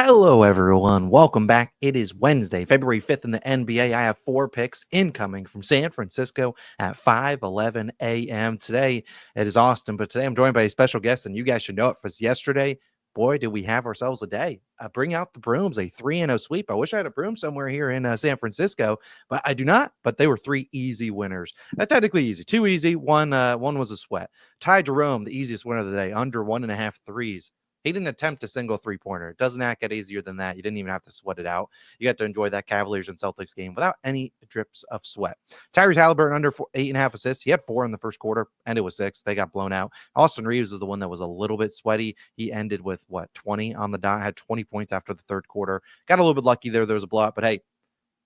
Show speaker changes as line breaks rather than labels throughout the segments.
Hello, everyone. Welcome back. It is Wednesday, February 5th in the NBA. I have 4 picks incoming from San Francisco at 5:11 a.m. Today, it is Austin, but today I'm joined by a special guest, and you guys should know it because yesterday, boy, did we have ourselves a day. Bring out the brooms, a 3-0 sweep. I wish I had a broom somewhere here in San Francisco, but I do not. But they were 3 easy winners. Technically easy. 2 easy. One was a sweat. Ty Jerome, the easiest winner of the day, under 1.5 threes. He didn't attempt a single three-pointer. It doesn't get easier than that. You didn't even have to sweat it out. You got to enjoy that Cavaliers and Celtics game without any drips of sweat. Tyrese Halliburton under 8.5 assists. He had 4 in the first quarter, and it was 6. They got blown out. Austin Reeves is the one that was a little bit sweaty. He ended with, 20 on the dot, had 20 points after the third quarter. Got a little bit lucky there. There was a blowout, but hey,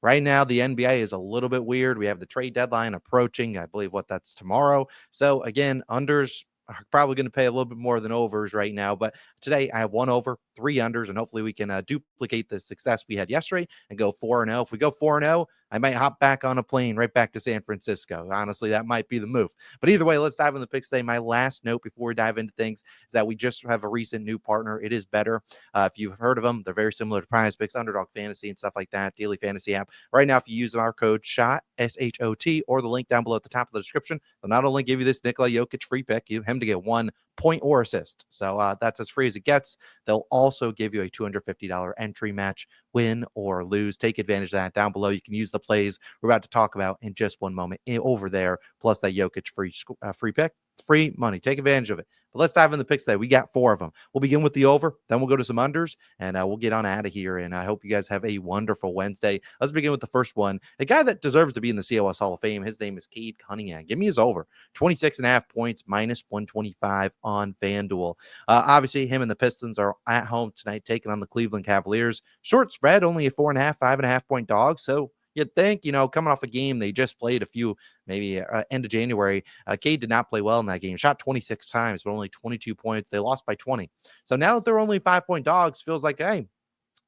right now, the NBA is a little bit weird. We have the trade deadline approaching. I believe that's tomorrow. So, again, unders are probably going to pay a little bit more than overs right now. But today, I have 1 over, 3 unders, and hopefully we can duplicate the success we had yesterday and go 4-0. If we go 4-0, I might hop back on a plane right back to San Francisco. Honestly, that might be the move. But either way, let's dive into the picks today. My last note before we dive into things is that we just have a recent new partner. It is Betr. If you've heard of them, they're very similar to PrizePicks, Underdog Fantasy, and stuff like that, daily fantasy app. Right now, if you use our code SHOT, SHOT, or the link down below at the top of the description, they'll not only give you this Nikola Jokic free pick, you him to get 1 point or assist. So that's as free as it gets. They'll also give you a $250 entry match, win or lose. Take advantage of that down below. You can use the plays we're about to talk about in just one moment over there, plus that Jokic free pick. Free money. Take advantage of it. But let's dive into the picks today. We got 4 of them. We'll begin with the over, then we'll go to some unders, and we'll get on out of here. And I hope you guys have a wonderful Wednesday. Let's begin with the first one. A guy that deserves to be in the COS Hall of Fame. His name is Cade Cunningham. Give me his over. 26.5 points, minus 125 on FanDuel. Obviously, him and the Pistons are at home tonight, taking on the Cleveland Cavaliers. Short spread, only a 4.5, 5.5 point dog. So you'd think, coming off a game they just played a few, maybe end of January, Cade did not play well in that game. Shot 26 times, but only 22 points. They lost by 20. So now that they're only 5-point dogs, feels like, hey,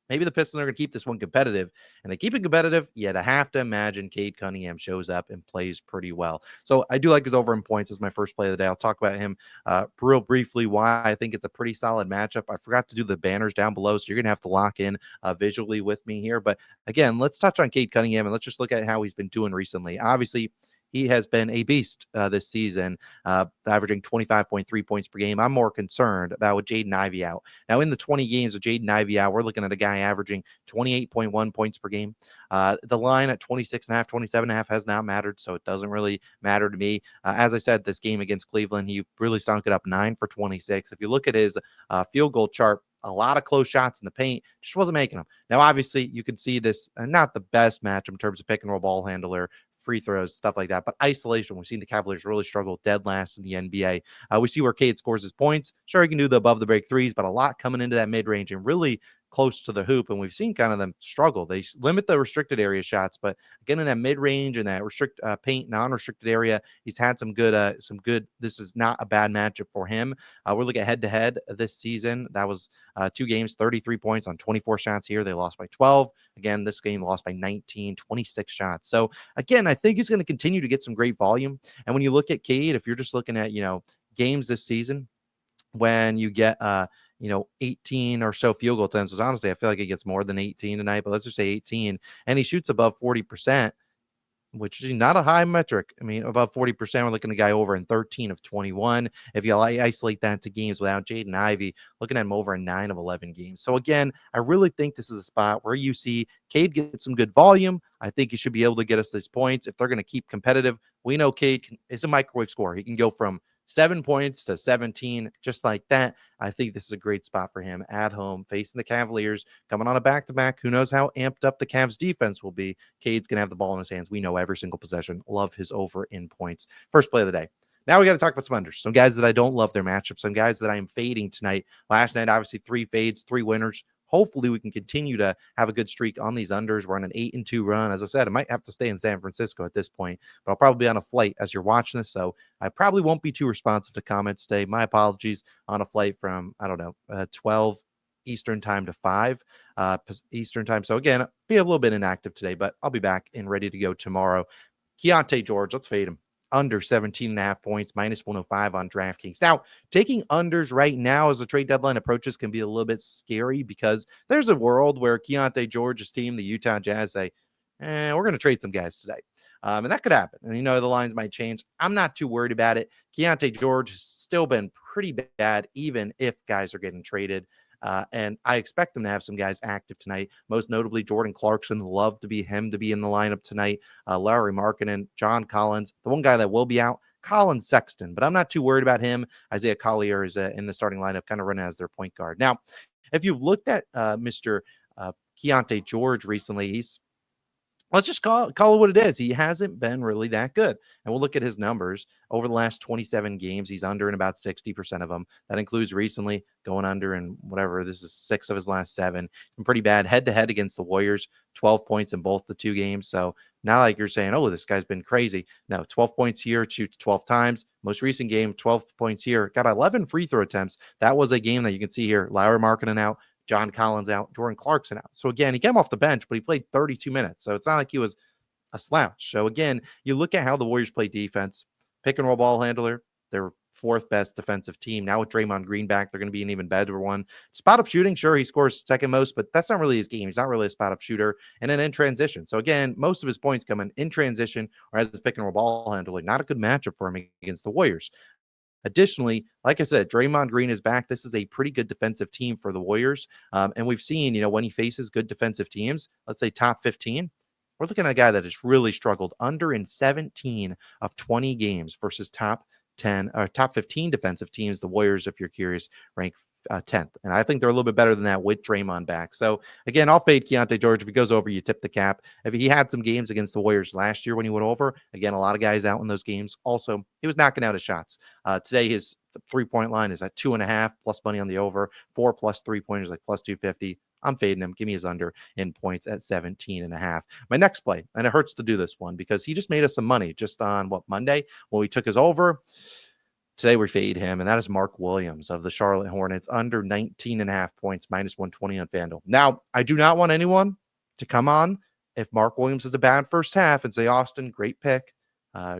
maybe the Pistons are going to keep this one competitive, and they keep it competitive. Yet I have to imagine Cade Cunningham shows up and plays pretty well. So I do like his over in points as my first play of the day. I'll talk about him real briefly, why I think it's a pretty solid matchup. I forgot to do the banners down below, so you're going to have to lock in visually with me here. But again, let's touch on Cade Cunningham, and let's just look at how he's been doing recently. Obviously, he has been a beast this season, averaging 25.3 points per game. I'm more concerned about with Jaden Ivey out. Now, in the 20 games with Jaden Ivey out, we're looking at a guy averaging 28.1 points per game. The line at 26.5, 27.5 has not mattered, so it doesn't really matter to me. As I said, this game against Cleveland, he really stunk it up 9 for 26. If you look at his field goal chart, a lot of close shots in the paint, just wasn't making them. Now, obviously, you can see this, not the best match in terms of pick and roll ball handler, free throws, stuff like that. But isolation, we've seen the Cavaliers really struggle dead last in the NBA. We see where Cade scores his points. Sure, he can do the above the break threes, but a lot coming into that mid range and really close to the hoop. And we've seen kind of them struggle. They limit the restricted area shots, but again, in that mid range and that paint, non-restricted area, he's had some good. This is not a bad matchup for him. We're looking at head to head this season. That was 2 games, 33 points on 24 shots here. They lost by 12. Again, this game lost by 19, 26 shots. So again, I think he's going to continue to get some great volume. And when you look at Cade, if you're just looking at, games this season, when you get, 18 or so field goal attempts, honestly, I feel like he gets more than 18 tonight, but let's just say 18, and he shoots above 40%, which is not a high metric. I mean, above 40%, we're looking at a guy over in 13 of 21. If you isolate that to games without Jaden Ivey, looking at him over in 9 of 11 games. So again, I really think this is a spot where you see Cade get some good volume. I think he should be able to get us these points. If they're going to keep competitive, we know Cade is a microwave scorer. He can go from 7 points to 17, just like that. I think this is a great spot for him at home, facing the Cavaliers, coming on a back-to-back. Who knows how amped up the Cavs defense will be. Cade's going to have the ball in his hands. We know every single possession. Love his over in points. First play of the day. Now we got to talk about some unders. Some guys that I don't love their matchups. Some guys that I am fading tonight. Last night, obviously, 3 fades, 3 winners. Hopefully, we can continue to have a good streak on these unders. We're on an 8-2 run. As I said, I might have to stay in San Francisco at this point, but I'll probably be on a flight as you're watching this, so I probably won't be too responsive to comments today. My apologies. On a flight from, 12 Eastern time to 5 Eastern time. So again, be a little bit inactive today, but I'll be back and ready to go tomorrow. Keontae George, let's fade him. under 17.5 points, minus 105 on DraftKings. Now, taking unders right now as the trade deadline approaches can be a little bit scary because there's a world where Keontae George's team, the Utah Jazz, say, we're going to trade some guys today. And that could happen. And, the lines might change. I'm not too worried about it. Keontae George has still been pretty bad, even if guys are getting traded. And I expect them to have some guys active tonight, most notably Jordan Clarkson. Love to be him to be in the lineup tonight. Larry Markkinen, John Collins. The one guy that will be out, Colin Sexton, but I'm not too worried about him. Isaiah Collier is in the starting lineup, kind of running as their point guard. Now, if you've looked at Mr. Keontae George recently, let's just call it what it is. He hasn't been really that good. And we'll look at his numbers. Over the last 27 games, he's under in about 60% of them. That includes recently going under in whatever. This is 6 of his last 7. And pretty bad head-to-head against the Warriors, 12 points in both the 2 games. So not like you're saying, oh, this guy's been crazy. No, 12 points here, shoots 12 times. Most recent game, 12 points here. Got 11 free throw attempts. That was a game that you can see here. Larry Markkinen out. John Collins out, Jordan Clarkson out. So again, he came off the bench, but he played 32 minutes. So it's not like he was a slouch. So again, you look at how the Warriors play defense, pick and roll ball handler, they're 4th best defensive team. Now with Draymond Green back, they're going to be an even better one. Spot up shooting, sure, he scores second most, but that's not really his game. He's not really a spot up shooter. And then in transition. So again, most of his points come in transition or as his pick and roll ball handler. Not a good matchup for him against the Warriors. Additionally, like I said, Draymond Green is back. This is a pretty good defensive team for the Warriors. And we've seen, when he faces good defensive teams, let's say top 15, we're looking at a guy that has really struggled under in 17 of 20 games versus top 10 or top 15 defensive teams. The Warriors, if you're curious, rank 10th. And I think they're a little bit better than that with Draymond back. So again, I'll fade Keontae George. If he goes over, you tip the cap. If he had some games against the Warriors last year when he went over, again, a lot of guys out in those games. Also, he was knocking out his shots. Today, his 3-point line is at 2.5 plus money on the over, 4 plus 3-pointers like plus 250. I'm fading him. Give me his under in points at 17.5. My next play, and it hurts to do this one because he just made us some money just on Monday when we took his over. Today we fade him, and that is Mark Williams of the Charlotte Hornets, under 19.5 points, minus 120 on FanDuel. Now, I do not want anyone to come on if Mark Williams has a bad first half and say, Austin, great pick,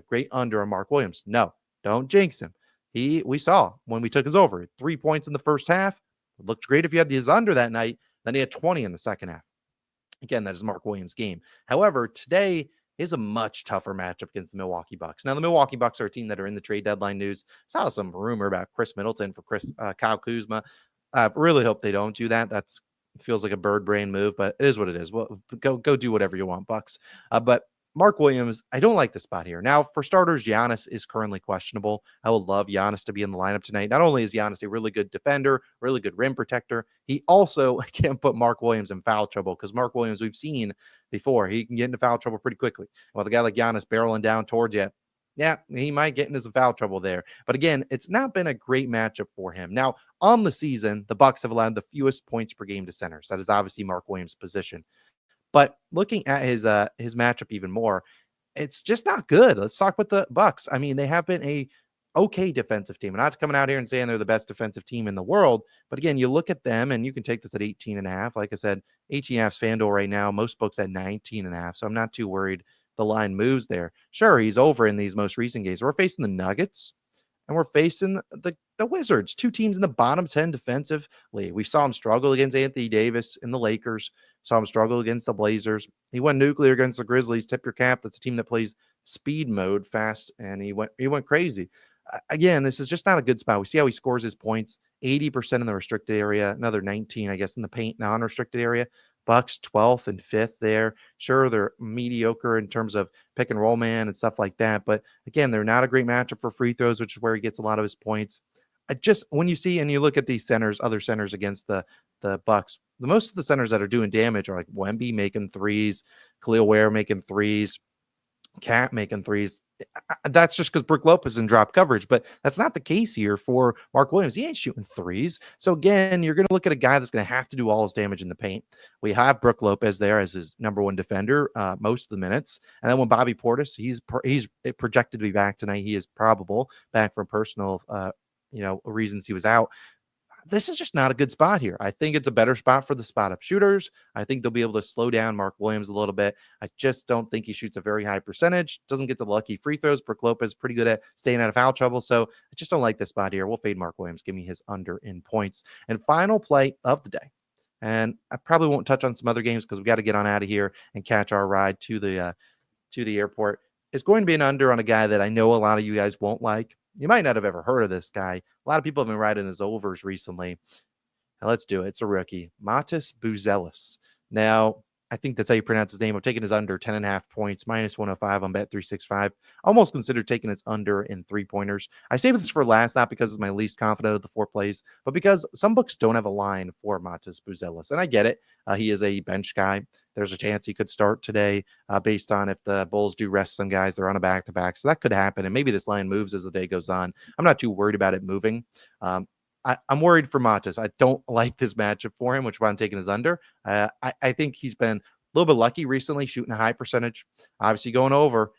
great under on Mark Williams. No, don't jinx him. We saw when we took his over, 3 points in the first half. It looked great if you had his under that night. Then he had 20 in the second half. Again, that is Mark Williams' game. However, today is a much tougher matchup against the Milwaukee Bucks. Now, the Milwaukee Bucks are a team that are in the trade deadline news. Saw some rumor about Chris Middleton for Kyle Kuzma. Really hope they don't do that. That's feels like a bird brain move, but it is what it is. Well, go do whatever you want, Bucks. But Mark Williams, I don't like the spot here. Now, for starters, Giannis is currently questionable. I would love Giannis to be in the lineup tonight. Not only is Giannis a really good defender, really good rim protector, he also can put Mark Williams in foul trouble because Mark Williams, we've seen before, he can get into foul trouble pretty quickly. Well, a guy like Giannis barreling down towards you, yeah, he might get into some foul trouble there. But again, it's not been a great matchup for him. Now, on the season, the Bucks have allowed the fewest points per game to centers. That is obviously Mark Williams' position. But looking at his matchup even more, it's just not good. Let's talk about the Bucks. I mean, they have been a okay defensive team. I'm not coming out here and saying they're the best defensive team in the world. But again, you look at them and you can take this at 18.5. Like I said, 18.5's FanDuel right now. Most books at 19.5. So I'm not too worried the line moves there. Sure, he's over in these most recent games. We're facing the Nuggets and we're facing the Wizards, 2 teams in the bottom 10 defensively. We saw him struggle against Anthony Davis in the Lakers, saw him struggle against the Blazers. He went nuclear against the Grizzlies. Tip your cap. That's a team that plays speed mode fast, and he went crazy. Again, this is just not a good spot. We see how he scores his points, 80% in the restricted area, another 19, I guess, in the paint non-restricted area. Bucks 12th and 5th there. Sure, they're mediocre in terms of pick and roll man and stuff like that. But again, they're not a great matchup for free throws, which is where he gets a lot of his points. When you see and you look at these centers, other centers against the Bucks, the most of the centers that are doing damage are like Wemby making threes, Khalil Ware making threes, Cat making threes. That's just because Brook Lopez in drop coverage, but that's not the case here for Mark Williams. He ain't shooting threes. So again, you're going to look at a guy that's going to have to do all his damage in the paint. We have Brook Lopez there as his number 1 defender most of the minutes. And then when Bobby Portis, he's projected to be back tonight. He is probable back from personal reasons he was out. This is just not a good spot here. I think it's a better spot for the spot up shooters. I think they'll be able to slow down Mark Williams a little bit. I just don't think he shoots a very high percentage. Doesn't get the lucky free throws. Brook Lopez pretty good at staying out of foul trouble. So I just don't like this spot here. We'll fade Mark Williams. Give me his under in points. And final play of the day. And I probably won't touch on some other games because we got to get on out of here and catch our ride to the airport. It's going to be an under on a guy that I know a lot of you guys won't like. You might not have ever heard of this guy. A lot of people have been riding his overs recently. Now let's do it. It's a rookie, Matas Buzelis. Now, I think that's how you pronounce his name. I'm taking his under 10.5 points, minus 105 on Bet365. Almost considered taking his under in 3-pointers. I saved this for last, not because it's my least confident of the 4 plays, but because some books don't have a line for Matas Buzelis. And I get it. He is a bench guy. There's a chance he could start today based on if the Bulls do rest some guys. They're on a back-to-back. So that could happen. And maybe this line moves as the day goes on. I'm not too worried about it moving. I'm worried for Matas. I don't like this matchup for him, which is why I'm taking his under. I think he's been a little bit lucky recently, shooting a high percentage, obviously going over.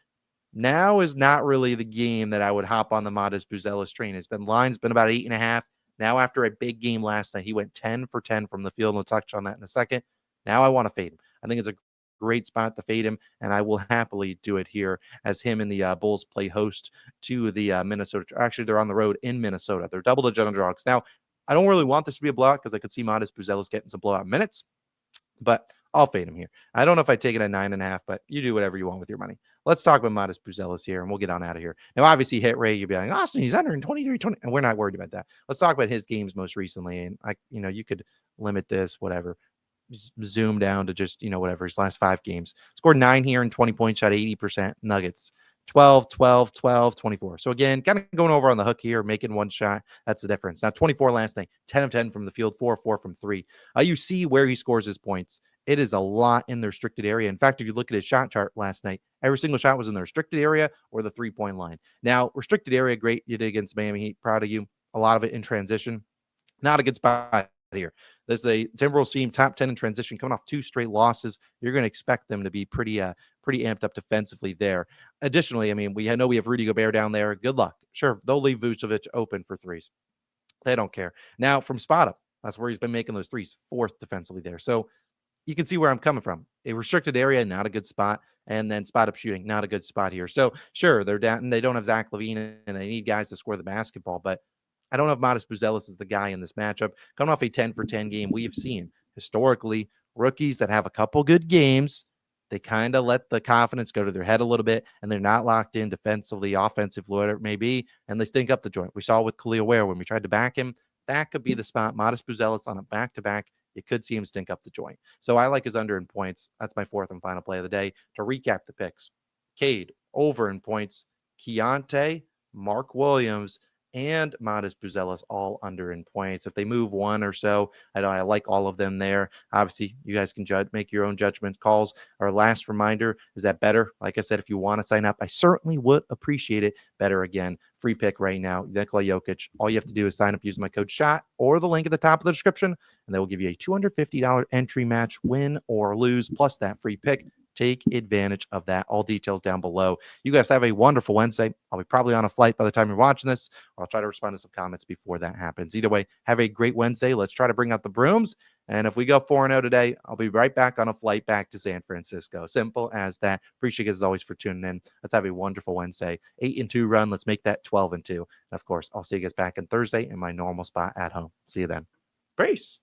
Now is not really the game that I would hop on the Matas Buzelis train. Line's been about 8.5. Now, after a big game last night, he went 10 for 10 from the field. We'll touch on that in a second. Now I want to fade him. I think it's a great spot to fade him, and I will happily do it here as him and the Bulls play host to the Minnesota. Actually, they're on the road in Minnesota. They're double-digit underdogs. Now, I don't really want this to be a blowout because I could see Matas Buzelis getting some blowout minutes, but I'll fade him here. I don't know if I take it at 9.5, but you do whatever you want with your money. Let's talk about Matas Buzelis here, and we'll get on out of here. Now, obviously, hit rate, you'll be like, Austin, he's under in 23-20, and we're not worried about that. Let's talk about his games most recently, and you could limit this, whatever. Zoom down to just, whatever, his last 5 games. Scored 9 here and 20 points, shot 80%. Nuggets, 12, 12, 12, 24. So again, kind of going over on the hook here, making one shot. That's the difference. Now, 24 last night, 10 of 10 from the field, 4 of 4 from 3. You see where he scores his points. It is a lot in the restricted area. In fact, if you look at his shot chart last night, every single shot was in the restricted area or the 3-point line. Now, restricted area, great. You did against Miami Heat. Proud of you. A lot of it in transition. Not a good spot here. This is a Timberwolves team, top 10 in transition, coming off 2 straight losses. You're going to expect them to be pretty amped up defensively there. Additionally, we know we have Rudy Gobert down there. Good luck. Sure, they'll leave Vucevic open for threes. They don't care. Now, from spot up, that's where he's been making those threes, 4th defensively there. So you can see where I'm coming from. A restricted area, not a good spot. And then spot up shooting, not a good spot here. So sure, they're down and they don't have Zach LaVine and they need guys to score the basketball, but I don't know if Matas Buzelis is the guy in this matchup. Coming off a 10 for 10 game, we have seen historically rookies that have a couple good games, they kind of let the confidence go to their head a little bit, and they're not locked in defensively, offensively, whatever it may be, and they stink up the joint. We saw with Khalil Ware when we tried to back him. That could be the spot. Matas Buzelis on a back-to-back, you could see him stink up the joint. So I like his under in points. That's my 4th and final play of the day. To recap the picks, Cade over in points, Keontae, Mark Williams, and Matas Buzelis all under in points. If they move one or so, I like all of them there. Obviously, you guys can make your own judgment calls. Our last reminder is that Betr. Like I said, if you want to sign up, I certainly would appreciate it. Betr, again, free pick right now. Nikola Jokic. All you have to do is sign up using my code SHOT or the link at the top of the description, and they will give you a $250 entry match, win or lose, plus that free pick. Take advantage of that. All details down below. You guys have a wonderful Wednesday. I'll be probably on a flight by the time you're watching this, or I'll try to respond to some comments before that happens. Either way, have a great Wednesday. Let's try to bring out the brooms. And if we go 4-0 today, I'll be right back on a flight back to San Francisco. Simple as that. Appreciate you guys as always for tuning in. Let's have a wonderful Wednesday. 8-2 run. Let's make that 12-2. And of course, I'll see you guys back on Thursday in my normal spot at home. See you then. Peace.